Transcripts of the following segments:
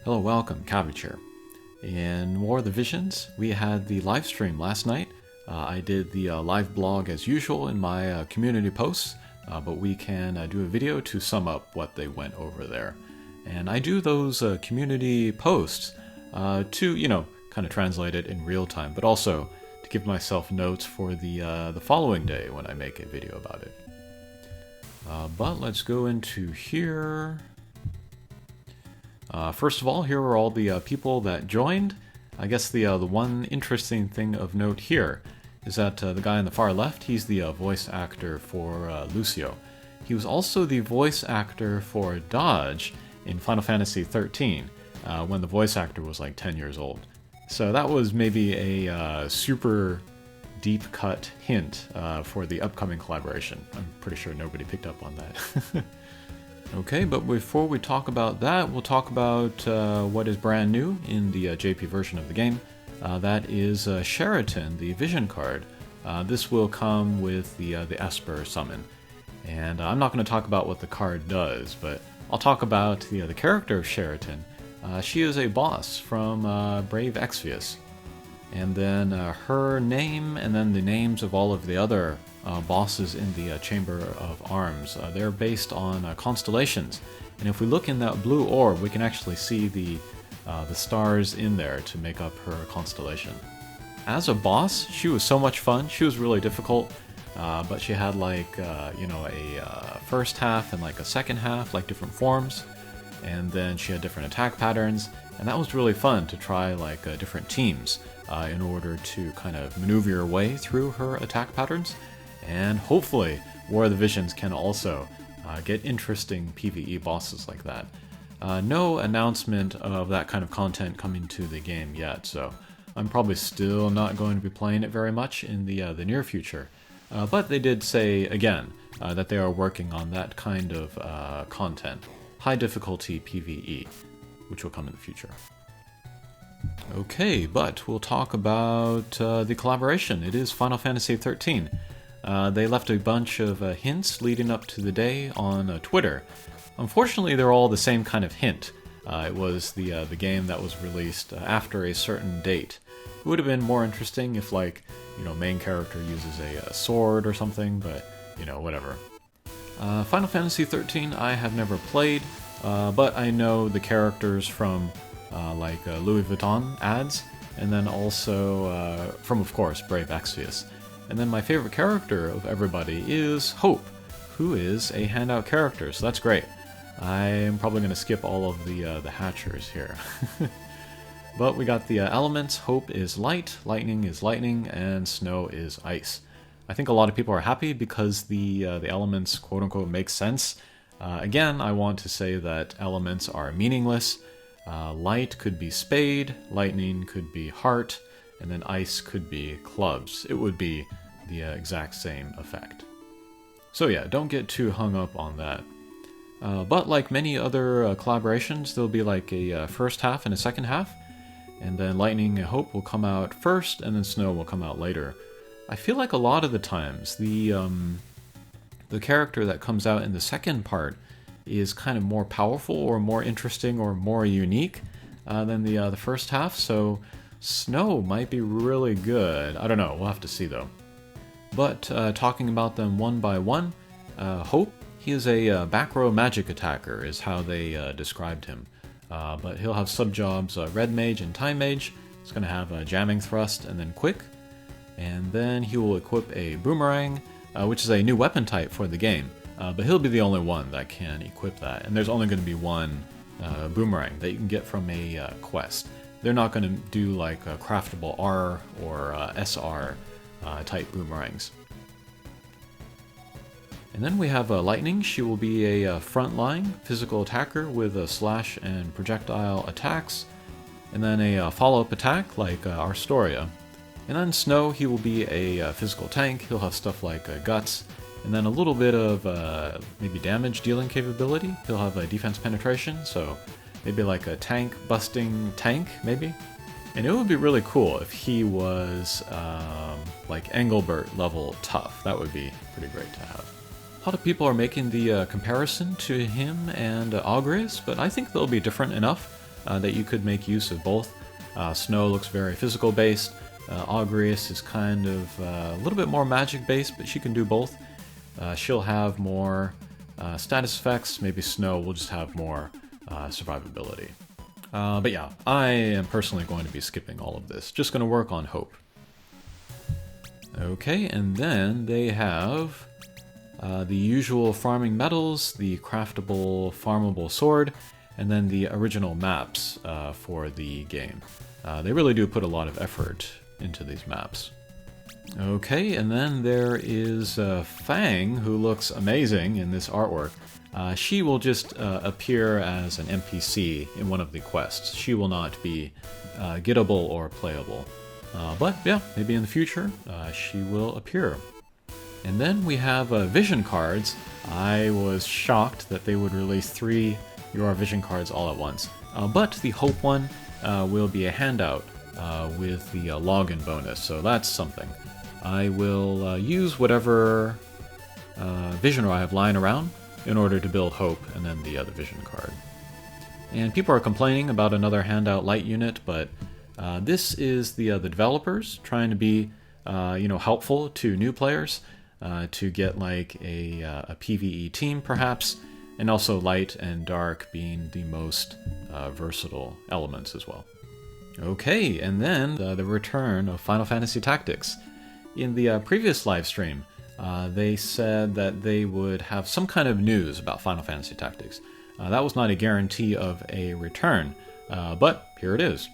Hello, welcome, Cabbage here. In War of the Visions, we had the live stream last night. I did the live blog as usual in my community posts, but we can do a video to sum up what they went over there. And I do those community posts to, kind of translate it in real time, but also to give myself notes for the following day when I make a video about it. But let's go into here. First of all, here are all the people that joined. I guess the one interesting thing of note here is that the guy on the far left, he's the voice actor for Lucio. He was also the voice actor for Dodge in Final Fantasy XIII, when the voice actor was like 10 years old. So that was maybe a super deep cut hint for the upcoming collaboration. I'm pretty sure nobody picked up on that. Okay, but before we talk about that, we'll talk about what is brand new in the JP version of the game. That is Sheraton, the vision card. This will come with the Esper summon. And I'm not going to talk about what the card does, but I'll talk about the character of Sheraton. She is a boss from Brave Exvius. And then her name, and then the names of all of the other bosses in the Chamber of Arms. They're based on constellations, and if we look in that blue orb, we can actually see the stars in there to make up her constellation. As a boss, she was so much fun. She was really difficult, but she had like a first half and like a second half, like different forms, and then she had different attack patterns, and that was really fun to try like different teams in order to kind of maneuver your way through her attack patterns. And hopefully, War of the Visions can also get interesting PvE bosses like that. No announcement of that kind of content coming to the game yet, so I'm probably still not going to be playing it very much in the near future. But they did say, again, that they are working on that kind of content. High difficulty PvE, which will come in the future. Okay, but we'll talk about the collaboration. It is Final Fantasy XIII. They left a bunch of hints leading up to the day on Twitter. Unfortunately, they're all the same kind of hint. It was the game that was released after a certain date. It would have been more interesting if, like, main character uses a sword or something, but, whatever. Final Fantasy XIII I have never played, but I know the characters from, Louis Vuitton ads, and then also from, of course, Brave Exvius. And then my favorite character of everybody is Hope, who is a handout character, so that's great. I'm probably going to skip all of the hatchers here. But we got the elements. Hope is light, lightning is lightning, and snow is ice. I think a lot of people are happy because the elements, quote-unquote, make sense. Again, I want to say that elements are meaningless. Light could be spade, lightning could be heart, and then ice could be clubs. It would be the exact same effect. So yeah, don't get too hung up on that. But like many other collaborations, there'll be like a first half and a second half, and then Lightning and Hope will come out first, and then Snow will come out later. I feel like a lot of the times, the character that comes out in the second part is kind of more powerful or more interesting or more unique than the first half, so Snow might be really good. I don't know, we'll have to see though. But talking about them one by one, Hope, he is a back row magic attacker is how they described him. But he'll have sub-jobs Red Mage and Time Mage. He's going to have Jamming Thrust and then Quick. And then he will equip a Boomerang, which is a new weapon type for the game. But he'll be the only one that can equip that. And there's only going to be one Boomerang that you can get from a quest. They're not going to do like a craftable R or SR type boomerangs. And then we have Lightning. She will be a frontline physical attacker with slash and projectile attacks, and then a follow-up attack like Arstoria. And then Snow, he will be a physical tank. He'll have stuff like Guts, and then a little bit of maybe damage dealing capability. He'll have a defense penetration, so maybe like a tank busting tank, maybe. And it would be really cool if he was like Engelbert level tough. That would be pretty great to have. A lot of people are making the comparison to him and Augres, but I think they'll be different enough. that you could make use of both. Snow looks very physical based. Augureus is kind of a little bit more magic based, but she can do both. She'll have more status effects. Maybe Snow will just have more survivability. But yeah, I am personally going to be skipping all of this. Just going to work on Hope. Okay, and then they have the usual farming metals, the craftable, farmable sword, and then the original maps for the game. They really do put a lot of effort into these maps. Okay, and then there is Fang, who looks amazing in this artwork. She will just appear as an NPC in one of the quests. She will not be gettable or playable. But yeah, maybe in the future she will appear. And then we have vision cards. I was shocked that they would release 3 Your Vision cards all at once. But the Hope one will be a handout with the login bonus, so that's something. I will use whatever vision I have lying around in order to build Hope and then the other vision card. And people are complaining about another handout light unit, but this is the developers trying to be helpful to new players to get like a PvE team perhaps, and also light and dark being the most versatile elements as well. Okay, and then the return of Final Fantasy Tactics. In the previous live stream, they said that they would have some kind of news about Final Fantasy Tactics. That was not a guarantee of a return, but here it is.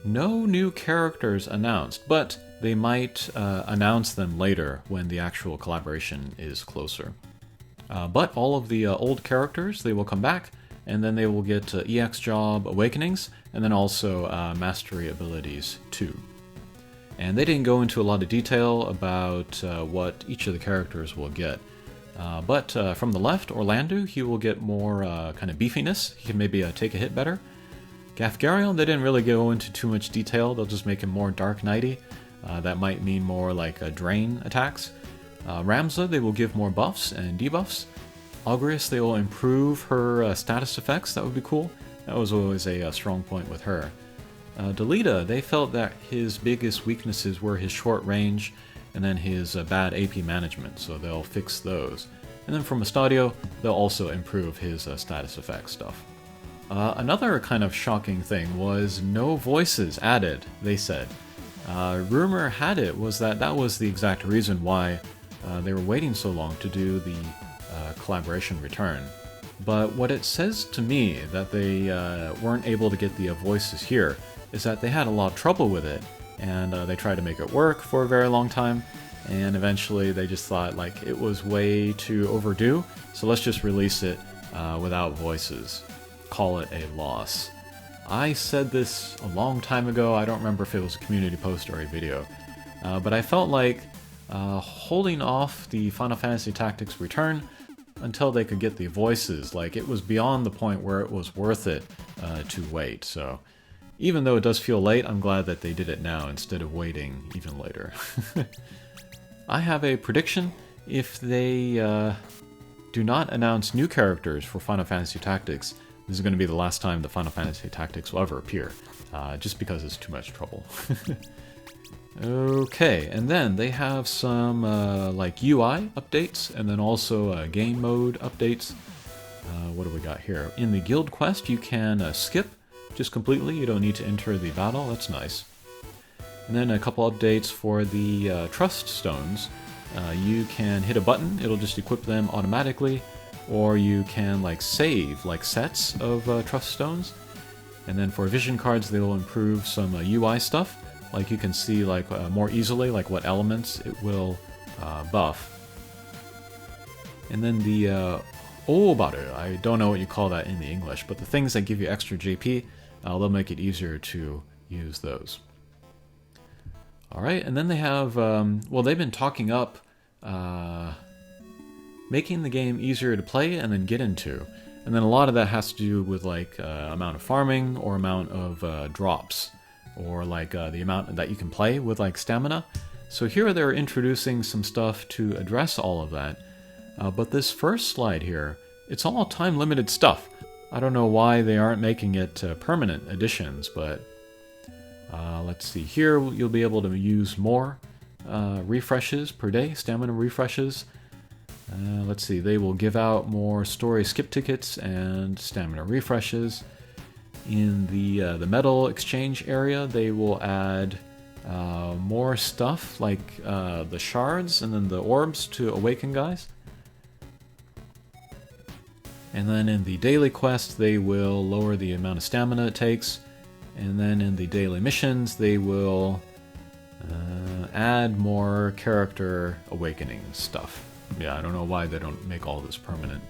No new characters announced, but they might announce them later when the actual collaboration is closer. But all of the old characters, they will come back, and then they will get EX Job Awakenings, and then also Mastery Abilities too. And they didn't go into a lot of detail about what each of the characters will get. But from the left, Orlando, he will get more kind of beefiness. He can maybe take a hit better. Gafgarion, they didn't really go into too much detail. They'll just make him more Dark Knighty. That might mean more like drain attacks. Ramza, they will give more buffs and debuffs. Augureus, they will improve her status effects. That would be cool. That was always a strong point with her. Delita, they felt that his biggest weaknesses were his short range and then his bad AP management, so they'll fix those. And then for Mustadio, they'll also improve his status effect stuff. Another kind of shocking thing was no voices added, they said. Rumor had it was that that was the exact reason why they were waiting so long to do the collaboration return. But what it says to me that they weren't able to get the voices here is that they had a lot of trouble with it, and they tried to make it work for a very long time, and eventually they just thought like it was way too overdue, so let's just release it without voices. Call it a loss. I said this a long time ago. I don't remember if it was a community post or a video, but I felt like holding off the Final Fantasy Tactics Return until they could get the voices, like it was beyond the point where it was worth it to wait. So even though it does feel late, I'm glad that they did it now instead of waiting even later. I have a prediction. If they do not announce new characters for Final Fantasy Tactics, this is going to be the last time the Final Fantasy Tactics will ever appear, just because it's too much trouble. Okay, and then they have some like UI updates, and then also game mode updates. What do we got here? In the guild quest, you can skip just completely. You don't need to enter the battle. That's nice. And then a couple updates for the trust stones. You can hit a button. It'll just equip them automatically. Or you can like save like sets of trust stones. And then for vision cards, they will improve some UI stuff. Like you can see like more easily like what elements it will buff. And then the Obaru, I don't know what you call that in the English, but the things that give you extra JP, they'll make it easier to use those. Alright, and then they have, well, they've been talking up making the game easier to play and then get into. And then a lot of that has to do with like amount of farming or amount of drops, or like the amount that you can play with like stamina. So here they're introducing some stuff to address all of that. But this first slide here, it's all time limited stuff. I don't know why they aren't making it permanent additions, but let's see. Here you'll be able to use more refreshes per day, stamina refreshes. Let's see, they will give out more story skip tickets and stamina refreshes. In the metal exchange area, they will add more stuff like the shards and then the orbs to awaken guys. And then in the daily quest, they will lower the amount of stamina it takes. And then in the daily missions, they will add more character awakening stuff. Yeah, I don't know why they don't make all this permanent.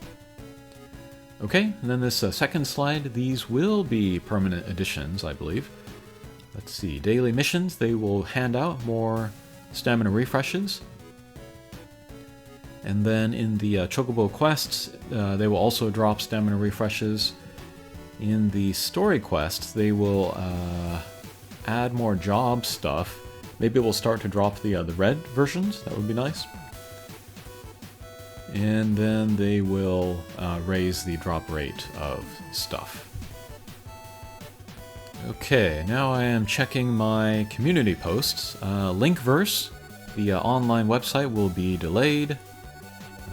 Okay, and then this second slide, these will be permanent additions, I believe. Let's see, daily missions, they will hand out more stamina refreshes. And then in the Chocobo quests, they will also drop stamina refreshes. In the story quests, they will add more job stuff. Maybe we'll start to drop the red versions, that would be nice. And then they will raise the drop rate of stuff. Okay, now I am checking my community posts. Linkverse, the online website, will be delayed.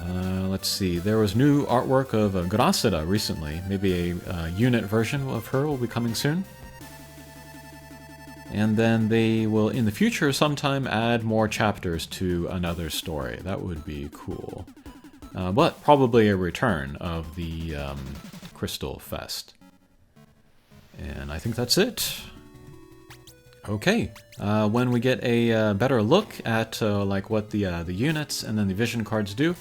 Let's see, there was new artwork of Gracida recently. Maybe a unit version of her will be coming soon. And then they will, in the future, sometime add more chapters to another story. That would be cool. But probably a return of the Crystal Fest. And I think that's it. Okay, when we get a better look at like what the units and then the vision cards do,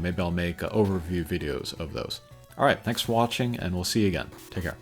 maybe I'll make overview videos of those. Alright, thanks for watching, and we'll see you again. Take care.